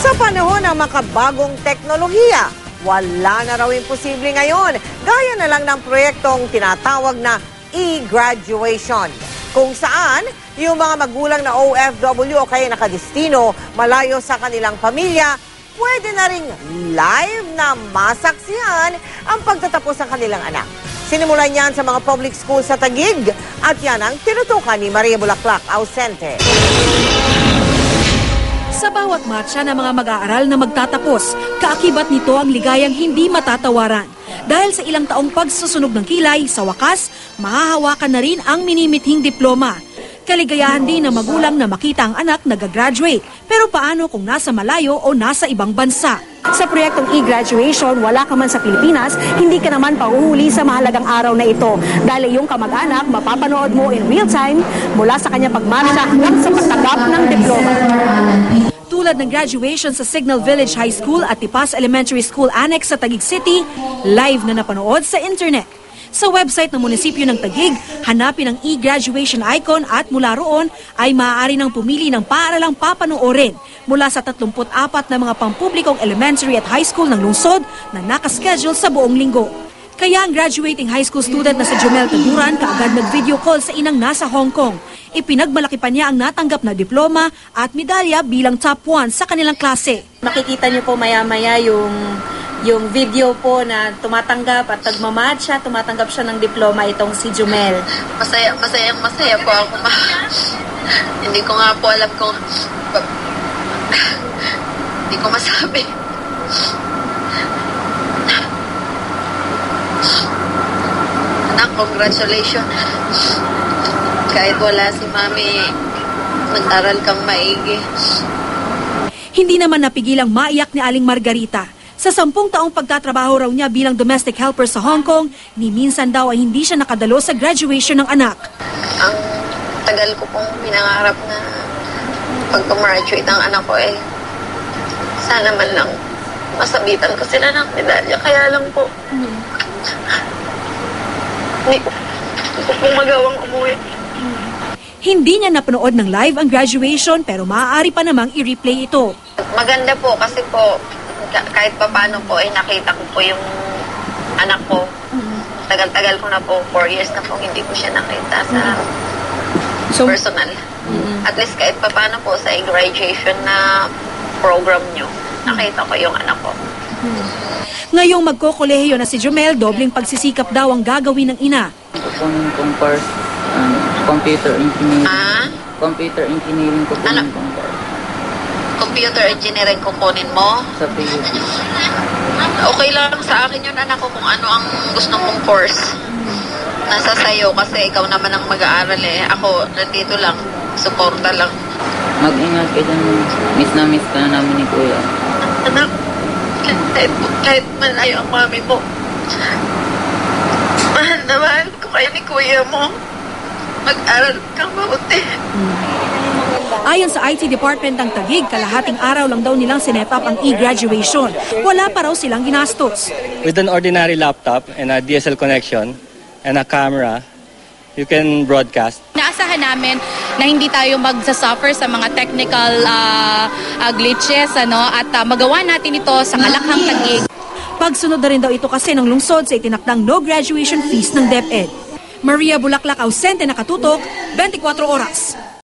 Sa panahon ng makabagong teknolohiya, wala na raw imposible ngayon. Gaya na lang ng proyektong tinatawag na e-graduation. Kung saan, yung mga magulang na OFW o kaya nakadestino, malayo sa kanilang pamilya, pwede na ring live na masaksihan ang pagtatapos ng kanilang anak. Sinimulan yan sa mga public school sa Taguig at yan ang tinutukan ni Maria Bulaklak Ausente. Sa bawat marcha ng mga mag-aaral na magtatapos, kaakibat nito ang ligayang hindi matatawaran. Dahil sa ilang taong pagsusunog ng kilay, sa wakas, mahahawakan na rin ang minimithing diploma. Kaligayahan din ng magulang na makita ang anak nag-graduate. Pero paano kung nasa malayo o nasa ibang bansa? Sa proyektong e-graduation, wala ka man sa Pilipinas, hindi ka naman pahuhuli sa mahalagang araw na ito. Dahil yung kamag-anak, mapapanood mo in real time mula sa kanyang pagmarcha hanggang sa pagtanggap ng diploma. Tulad ng graduation sa Signal Village High School at Tipas Elementary School Annex sa Taguig City, live na napanood sa internet. Sa website ng munisipyo ng Taguig, hanapin ang e-graduation icon at mula roon ay maaari nang pumili ng paaralang papanoorin mula sa 34 na mga pampublikong elementary at high school ng lungsod na nakaschedule sa buong linggo. Kaya ang graduating high school student na si Jomel Taduran kaagad nag-video call sa inang nasa Hong Kong. Ipinagmalaki pa niya ang natanggap na diploma at medalya bilang top 1 sa kanilang klase. Makikita niyo po maya-maya yung video po na tumatanggap at nagmamatcha, tumatanggap siya ng diploma itong si Jomel. Masaya po ako. Hindi ko nga po alam kung hindi ko masabi. Anak, congratulations. Kahit wala si Mami, nag-aral kang maigi. Hindi naman napigilang maiyak ni Aling Margarita. Sa 10 taong pagtatrabaho raw niya bilang domestic helper sa Hong Kong, ni minsan daw ay hindi siya nakadalo sa graduation ng anak. Ang tagal ko pong pinangarap na pag-graduate ang anak ko sana man lang masabitan ko sila ng medalya. Kaya lang po, hindi ko pong magawang umuwi. Hindi niya napanood ng live ang graduation pero maaari pa namang i-replay ito. Maganda po kasi po, kahit pa paano po, nakita ko po yung anak ko. Tagal-tagal ko na po, 4 years na po, hindi ko siya nakita sa personal. At least kahit pa paano po sa graduation na program nyo, nakita ko yung anak ko. Ngayong magkokolehiyo na si Jomel, dobling pagsisikap daw ang gagawin ng ina. Kung course, computer engineering. Computer engineering ko po yung course. Computer engineering kukunin mo? Sa PUP. Okay lang sa akin yun, anak ko, kung ano ang gusto mong course. Nasa sayo kasi ikaw naman ang mag-aaral Ako, nandito lang. Suporta lang. Mag-ingat ka dyan. Miss ka na namin ni Kuya. Anak, kahit malayo ang mami mo, mahal na mahal ko kayo ni Kuya mo. Mag-aral kang mabuti. Ayon sa IT Department ng Taguig, kalahating araw lang daw nilang sinetap ang e-graduation. Wala pa raw silang ginastos. With an ordinary laptop and a DSL connection and a camera, you can broadcast. Naasahan namin na hindi tayo magsasuffer sa mga technical glitches at magawa natin ito sa Kalakhang Taguig. Pagsunod na rin daw ito kasi ng lungsod sa itinakdang no graduation fees ng DepEd. Maria Bulaklak Ausente, nakatutok, 24 oras.